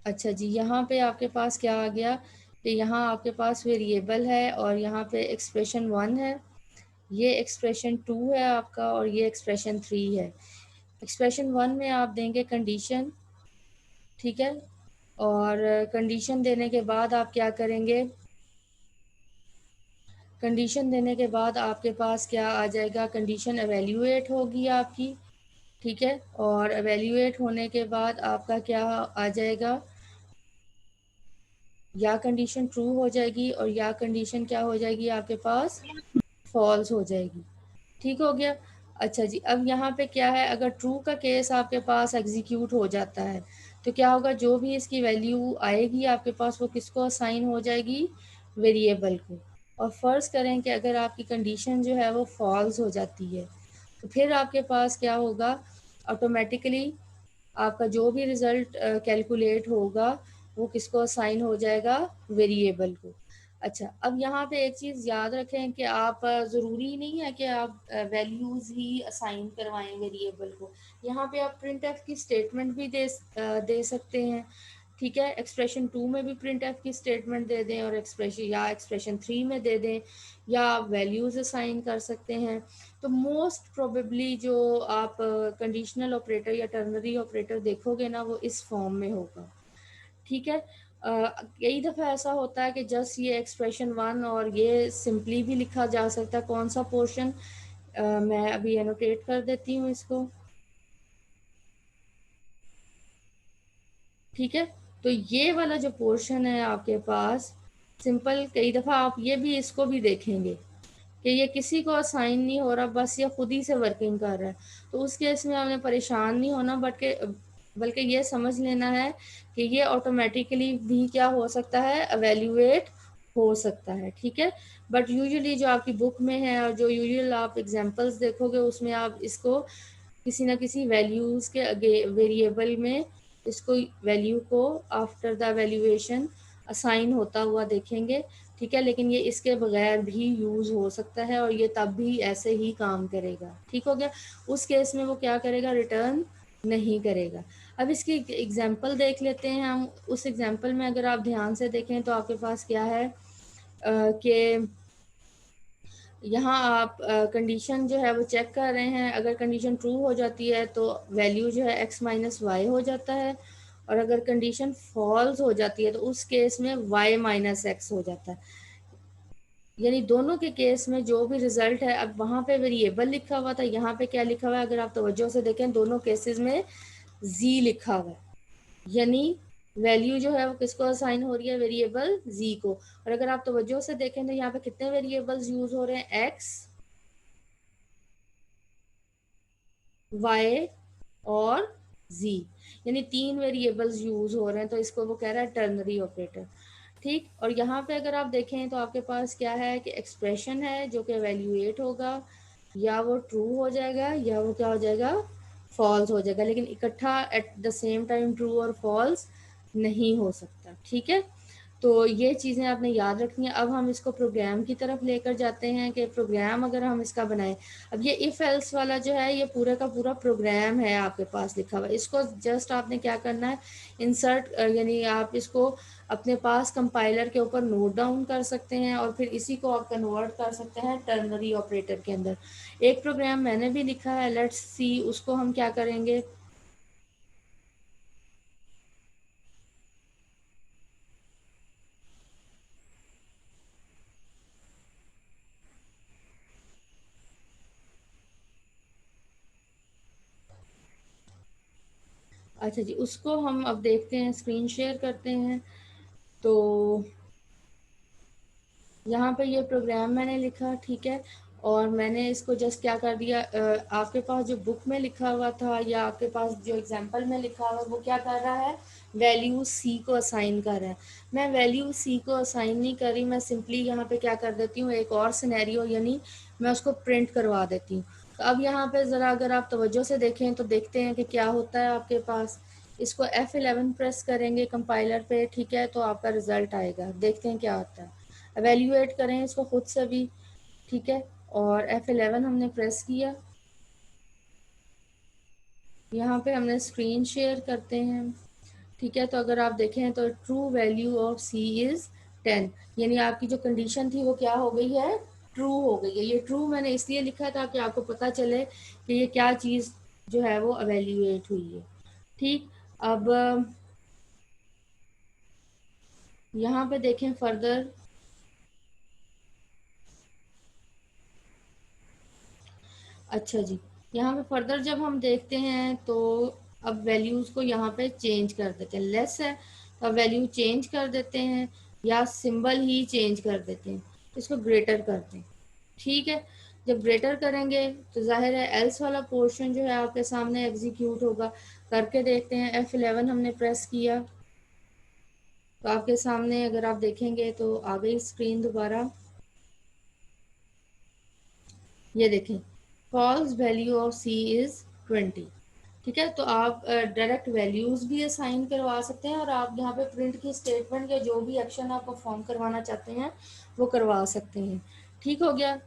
अच्छा जी, यहाँ पे आपके पास क्या आ गया कि यहाँ आपके पास वेरिएबल है और यहाँ पे एक्सप्रेशन 1 है, ये एक्सप्रेशन 2 है आपका और ये एक्सप्रेशन 3 है। एक्सप्रेशन 1 में आप देंगे कंडीशन, ठीक है, और कंडीशन देने के बाद आप क्या करेंगे, कंडीशन देने के बाद आपके पास क्या आ जाएगा, कंडीशन एवेल्यूएट होगी आपकी, ठीक है, और एवेल्यूएट होने के बाद आपका क्या आ जाएगा, या कंडीशन ट्रू हो जाएगी और या कंडीशन क्या हो जाएगी आपके पास, फॉल्स हो जाएगी। ठीक हो गया। अच्छा जी, अब यहाँ पे क्या है, अगर ट्रू का केस आपके पास एग्जीक्यूट हो जाता है तो क्या होगा, जो भी इसकी वैल्यू आएगी आपके पास वो किसको असाइन हो जाएगी, वेरिएबल को। और फर्ज करें कि अगर आपकी कंडीशन जो है वो फॉल्स हो जाती है तो फिर आपके पास क्या होगा, ऑटोमेटिकली आपका जो भी रिजल्ट कैलकुलेट होगा वो किसको असाइन हो जाएगा, वेरिएबल को। अच्छा, अब यहाँ पे एक चीज़ याद रखें कि आप ज़रूरी नहीं है कि आप वैल्यूज़ ही असाइन करवाएं वेरिएबल को। यहाँ पे आप प्रिंट एफ की स्टेटमेंट भी दे सकते हैं, ठीक है, एक्सप्रेशन 2 में भी प्रिंट एफ की स्टेटमेंट दे दें और एक्सप्रेशन 3 में दे दें, या आप वैल्यूज़ असाइन कर सकते हैं। तो मोस्ट प्रोबेबली जो आप कंडीशनल ऑपरेटर या टर्नरी ऑपरेटर देखोगे ना वो इस फॉर्म में होगा, ठीक है। कई दफ़ा ऐसा होता है कि जस्ट ये एक्सप्रेशन 1 और ये सिंपली भी लिखा जा सकता है। कौन सा पोर्शन, मैं अभी एनोटेट कर देती हूँ इसको, ठीक है। तो ये वाला जो पोर्शन है आपके पास सिंपल, कई दफ़ा आप ये भी इसको भी देखेंगे कि ये किसी को असाइन नहीं हो रहा, बस ये खुद ही से वर्किंग कर रहा है। तो उस केस में आपने परेशान नहीं होना, बल्कि ये समझ लेना है कि ये ऑटोमेटिकली भी क्या हो सकता है, एवेल्यूएट हो सकता है, ठीक है। बट यूजुअली जो आपकी बुक में है और जो यूजुअल आप एग्जांपल्स देखोगे उसमें आप इसको किसी ना किसी वैल्यूज़ के वेरिएबल में इसको वैल्यू को आफ्टर द वैल्यूएशन असाइन होता हुआ देखेंगे, ठीक है। लेकिन ये इसके बगैर भी यूज़ हो सकता है और ये तब भी ऐसे ही काम करेगा, ठीक हो गया। उस केस में वो क्या करेगा, रिटर्न नहीं करेगा। अब इसकी एग्जांपल देख लेते हैं हम। उस एग्जांपल में अगर आप ध्यान से देखें तो आपके पास क्या है कि यहाँ आप कंडीशन जो है वो चेक कर रहे हैं। अगर कंडीशन ट्रू हो जाती है तो वैल्यू जो है x माइनस वाई हो जाता है, और अगर कंडीशन फॉल्स हो जाती है तो उस केस में y माइनस एक्स हो जाता है। यानी दोनों के केस में जो भी रिजल्ट है, अब वहाँ पे वेरिएबल लिखा हुआ था, यहाँ पे क्या लिखा हुआ है, अगर आप तवज्जो से देखें दोनों केसेस में z लिखा हुआ है। यानी वैल्यू जो है वो किसको असाइन हो रही है, वेरिएबल z को। और अगर आप तवज्जो से देखें तो यहाँ पे कितने वेरिएबल्स यूज हो रहे हैं, x, y और z, यानी 3 वेरिएबल्स यूज हो रहे हैं। तो इसको वो कह रहा है टर्नरी ऑपरेटर, ठीक। और यहाँ पे अगर आप देखें तो आपके पास क्या है कि एक्सप्रेशन है जो कि एवेल्यूएट होगा, या वो ट्रू हो जाएगा या वो क्या हो जाएगा, फॉल्स हो जाएगा। लेकिन इकट्ठा at the same time true और फॉल्स नहीं हो सकता, ठीक है। तो ये चीज़ें आपने याद रखनी है। अब हम इसको प्रोग्राम की तरफ लेकर जाते हैं कि प्रोग्राम अगर हम इसका बनाएं। अब ये इफ़ एल्स वाला जो है ये पूरा का पूरा प्रोग्राम है आपके पास लिखा हुआ। इसको जस्ट आपने क्या करना है, इंसर्ट, यानी आप इसको अपने पास कंपाइलर के ऊपर नोट डाउन कर सकते हैं और फिर इसी को आप कन्वर्ट कर सकते हैं टर्नरी ऑपरेटर के अंदर। एक प्रोग्राम मैंने भी लिखा है, लेट्स सी उसको हम क्या करेंगे। अच्छा जी, उसको हम अब देखते हैं, स्क्रीन शेयर करते हैं। तो यहाँ पे ये प्रोग्राम मैंने लिखा, ठीक है। और मैंने इसको जस्ट क्या कर दिया, आपके पास जो बुक में लिखा हुआ था या आपके पास जो एग्जांपल में लिखा हुआ है वो क्या कर रहा है, वैल्यू सी को असाइन कर रहा है। मैं वैल्यू सी को असाइन नहीं कर रही, मैं सिंपली यहाँ पे क्या कर देती हूँ, एक और सिनेरियो, यानी मैं उसको प्रिंट करवा देती हूँ। तो अब यहाँ पे ज़रा अगर आप तवज्जो से देखें तो देखते हैं कि क्या होता है आपके पास। इसको F11 प्रेस करेंगे कंपाइलर पे, ठीक है, तो आपका रिजल्ट आएगा। देखते हैं क्या होता है, एवेल्यूएट करें इसको खुद से भी, ठीक है। और F11 हमने प्रेस किया, यहाँ पे हमने स्क्रीन शेयर करते हैं, ठीक है, तो अगर आप देखें तो true value of C is 10, यानी आपकी जो कंडीशन थी वो क्या हो गई है, ट्रू हो गई है। ये ट्रू मैंने इसलिए लिखा था कि आपको पता चले कि ये क्या चीज़ जो है वो एवेल्यूएट हुई है। ठीक, अब यहाँ पे देखें फर्दर। अच्छा जी, यहाँ पे फर्दर जब हम देखते हैं तो अब वैल्यूज़ को यहाँ पे चेंज कर देते हैं। लेस है तो अब वैल्यू चेंज कर देते हैं या सिंबल ही चेंज कर देते हैं, इसको ग्रेटर करते हैं। ठीक है, जब ग्रेटर करेंगे तो जाहिर है एल्स वाला पोर्शन जो है आपके सामने एग्जीक्यूट होगा। करके देखते हैं, F11 हमने प्रेस किया तो आपके सामने अगर आप देखेंगे तो आ गई स्क्रीन दोबारा। ये देखें, false value of C is 20। ठीक है, तो आप डायरेक्ट वैल्यूज भी असाइन करवा सकते हैं और आप यहाँ पे प्रिंट की स्टेटमेंट या जो भी एक्शन आप परफॉर्म करवाना चाहते हैं वो करवा सकते हैं। ठीक हो गया।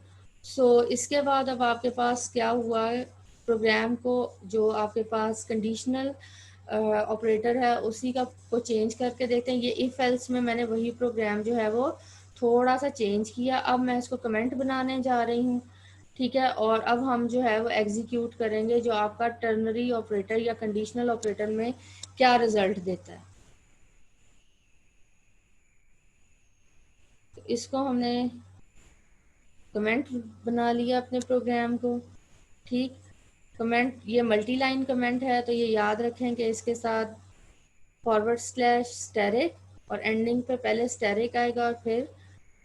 इसके बाद अब आपके पास क्या हुआ है, प्रोग्राम को जो आपके पास कंडीशनल ऑपरेटर है उसी का को चेंज करके देखते हैं। ये इफ एल्स में मैंने वही प्रोग्राम जो है वो थोड़ा सा चेंज किया। अब मैं इसको कमेंट बनाने जा रही हूँ। ठीक है, और अब हम जो है वो एग्जीक्यूट करेंगे जो आपका टर्नरी ऑपरेटर या कंडीशनल ऑपरेटर में क्या रिजल्ट देता है। तो इसको हमने कमेंट बना लिया अपने प्रोग्राम को। ठीक, कमेंट ये मल्टी लाइन कमेंट है तो ये याद रखें कि इसके साथ फॉरवर्ड स्लैश स्टैरिक और एंडिंग पे पहले स्टैरिक आएगा और फिर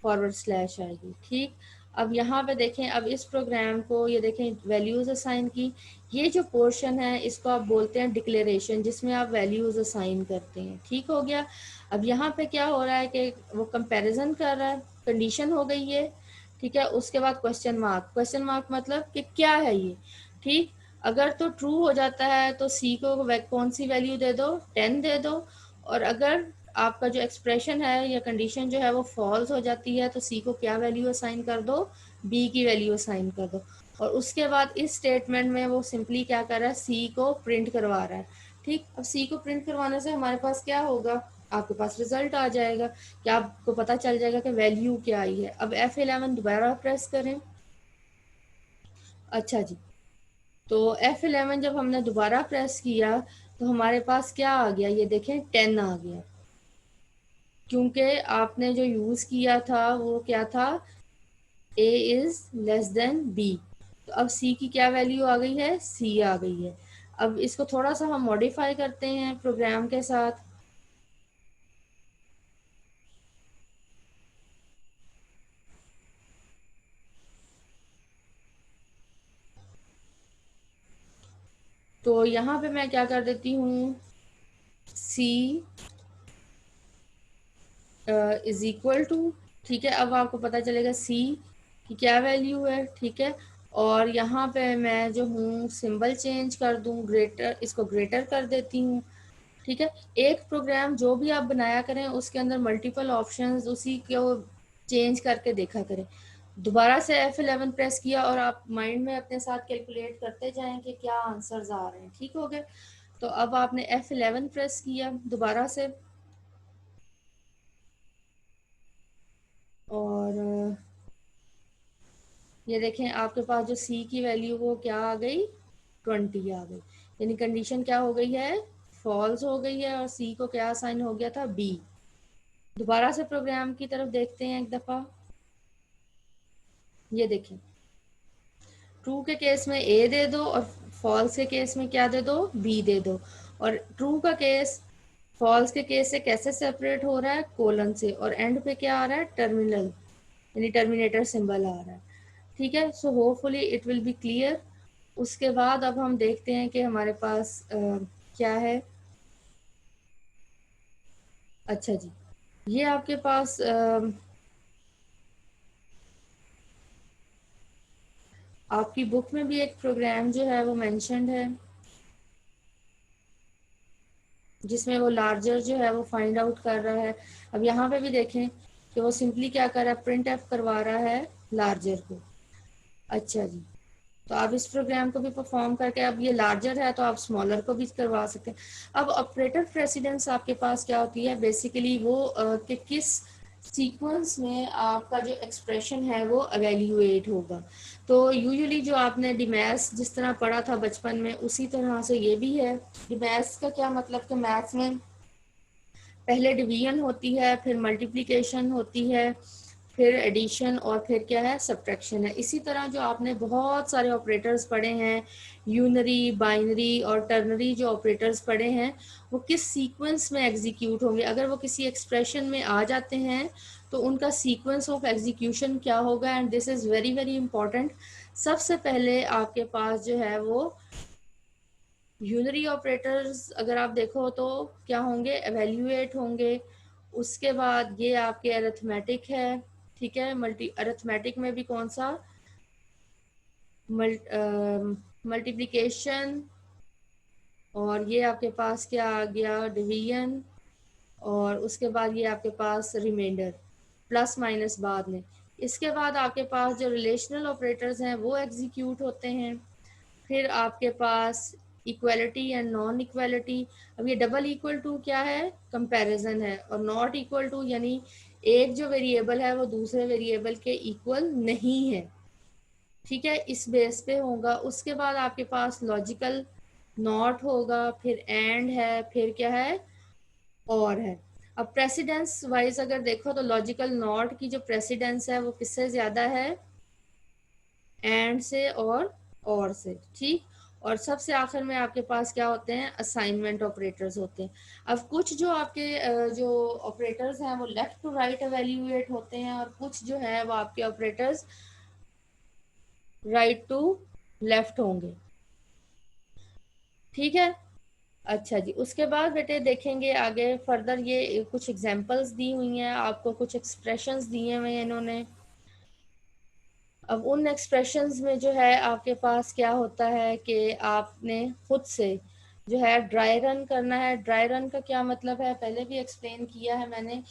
फॉरवर्ड स्लैश आएगी। ठीक, अब यहाँ पे देखें, अब इस प्रोग्राम को ये देखें वैल्यूज असाइन की। ये जो पोर्शन है इसको आप बोलते हैं डिक्लेरेशन, जिसमें आप वैल्यूज असाइन करते हैं। ठीक हो गया। अब यहाँ पे क्या हो रहा है कि वो कंपैरिजन कर रहा है, कंडीशन हो गई है। ठीक है, उसके बाद क्वेश्चन मार्क, क्वेश्चन मार्क मतलब कि क्या है ये। ठीक, अगर तो ट्रू हो जाता है तो सी को कौन सी वैल्यू दे दो, 10 दे दो। और अगर आपका जो एक्सप्रेशन है या कंडीशन जो है वो फॉल्स हो जाती है तो सी को क्या वैल्यू असाइन कर दो, बी की वैल्यू असाइन कर दो। और उसके बाद इस स्टेटमेंट में वो सिंपली क्या कर रहा है, सी को प्रिंट करवा रहा है। ठीक, अब सी को प्रिंट करवाने से हमारे पास क्या होगा, आपके पास रिजल्ट आ जाएगा कि आपको पता चल जाएगा कि वैल्यू क्या आई है। अब F11 दोबारा प्रेस करें। अच्छा जी, तो F11 जब हमने दोबारा प्रेस किया तो हमारे पास क्या आ गया, ये देखें 10 आ गया, क्योंकि आपने जो यूज़ किया था वो क्या था, a is less than b। तो अब c की क्या वैल्यू आ गई है, c आ गई है। अब इसको थोड़ा सा हम मॉडिफाई करते हैं प्रोग्राम के साथ। तो यहाँ पे मैं क्या कर देती हूँ, c इज इक्वल टू, ठीक है, अब आपको पता चलेगा c की क्या वैल्यू है। ठीक है, और यहाँ पे मैं जो हूँ सिंबल चेंज कर दूँ, ग्रेटर, इसको ग्रेटर कर देती हूँ। ठीक है, एक प्रोग्राम जो भी आप बनाया करें उसके अंदर मल्टीपल ऑप्शंस उसी को चेंज करके देखा करें। दोबारा से F11 प्रेस किया और आप माइंड में अपने साथ कैलकुलेट करते जाएं कि क्या आंसर्स आ रहे हैं। ठीक हो गए। तो अब आपने F11 प्रेस किया दोबारा से और ये देखें आपके पास जो C की वैल्यू वो क्या आ गई, 20 आ गई। यानी कंडीशन क्या हो गई है, फॉल्स हो गई है और C को क्या साइन हो गया था, B। दोबारा से प्रोग्राम की तरफ देखते हैं एक दफ़ा। ये देखें, ट्रू के केस में ए दे दो और फॉल्स के केस में क्या दे दो, बी दे दो। और ट्रू का केस फॉल्स के केस से कैसे सेपरेट हो रहा है, कोलन से, और एंड पे क्या आ रहा है, टर्मिनल, यानी टर्मिनेटर सिंबल आ रहा है। ठीक है, so hopefully it will be clear. उसके बाद अब हम देखते हैं कि हमारे पास क्या है। अच्छा जी, ये आपके पास आपकी बुक में भी एक प्रोग्राम जो है वो मेंशन्ड है जिसमें वो लार्जर जो है वो फाइंड आउट कर रहा है। अब यहाँ पे भी देखें कि वो सिंपली क्या कर रहा है, प्रिंट एफ करवा रहा है लार्जर को। अच्छा जी, तो आप इस प्रोग्राम को भी परफॉर्म करके, अब ये लार्जर है तो आप स्मॉलर को भी करवा सकते हैं। अब ऑपरेटर प्रेसिडेंस आपके पास क्या होती है, बेसिकली वो कि किस सीक्वेंस में आपका जो एक्सप्रेशन है वो एवेल्यूएट होगा। तो यूजुअली जो आपने डिमैथ्स जिस तरह पढ़ा था बचपन में, उसी तरह से ये भी है। डिमैथ्स का क्या मतलब कि मैथ्स में पहले डिवीजन होती है, फिर मल्टीप्लिकेशन होती है, फिर एडिशन, और फिर क्या है, सब्ट्रैक्शन है। इसी तरह जो आपने बहुत सारे ऑपरेटर्स पढ़े हैं, यूनरी, बाइनरी और टर्नरी जो ऑपरेटर्स पढ़े हैं, वो किस सीक्वेंस में एग्जीक्यूट होंगे। अगर वो किसी एक्सप्रेशन में आ जाते हैं तो उनका सीक्वेंस ऑफ एग्जीक्यूशन क्या होगा, and this is very very important. सबसे पहले आपके पास जो है वो यूनरी ऑपरेटर्स अगर आप देखो तो क्या होंगे, एवेल्यूएट होंगे। उसके बाद ये आपके अरिथमेटिक है, ठीक है। अरिथमेटिक में भी कौन सा, मल्टीप्लिकेशन, और ये आपके पास क्या आ गया, डिवीजन, और उसके बाद ये आपके पास रिमाइंडर, प्लस माइनस बाद में। इसके बाद आपके पास जो रिलेशनल ऑपरेटर्स हैं वो एग्जीक्यूट होते हैं। फिर आपके पास इक्वलिटी एंड नॉन इक्वलिटी। अब ये डबल इक्वल टू क्या है, कंपैरिजन है, और नॉट इक्वल टू यानी एक जो वेरिएबल है वो दूसरे वेरिएबल के इक्वल नहीं है, ठीक है, इस बेस पे होगा। उसके बाद आपके पास लॉजिकल नॉट होगा, फिर एंड है, फिर क्या है, और है। अब प्रेसिडेंस वाइज अगर देखो तो लॉजिकल नॉट की जो प्रेसिडेंस है वो किससे ज्यादा है, एंड से और से, ठीक। और सबसे आखिर में आपके पास क्या होते हैं, असाइनमेंट ऑपरेटर्स होते हैं। अब कुछ जो आपके जो ऑपरेटर्स हैं वो लेफ्ट टू राइट एवेल्यूएट होते हैं, और कुछ जो है वो आपके ऑपरेटर्स राइट टू लेफ्ट होंगे, ठीक है। अच्छा जी, उसके बाद बेटे देखेंगे आगे फर्दर, ये कुछ एग्जांपल्स दी हुई हैं आपको, कुछ एक्सप्रेशंस दिए हुए हैं इन्होंने। अब उन एक्सप्रेशंस में जो है आपके पास क्या होता है कि आपने खुद से जो है ड्राई रन करना है। ड्राई रन का क्या मतलब है, पहले भी एक्सप्लेन किया है मैंने।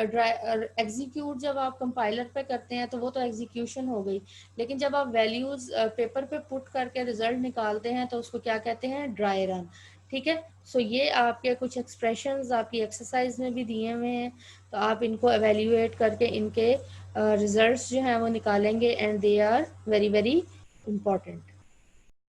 ड्राई एग्जीक्यूट जब आप कंपाइलर पे करते हैं तो वो तो एग्जीक्यूशन हो गई, लेकिन जब आप वैल्यूज पेपर पे पुट करके रिजल्ट निकालते हैं तो उसको क्या कहते हैं, ड्राई रन, ठीक है। सो ये आपके कुछ एक्सप्रेशंस आपकी एक्सरसाइज में भी दिए हुए हैं, तो आप इनको एवेल्यूएट करके इनके रिजल्ट्स जो हैं वो निकालेंगे, and they are very very important.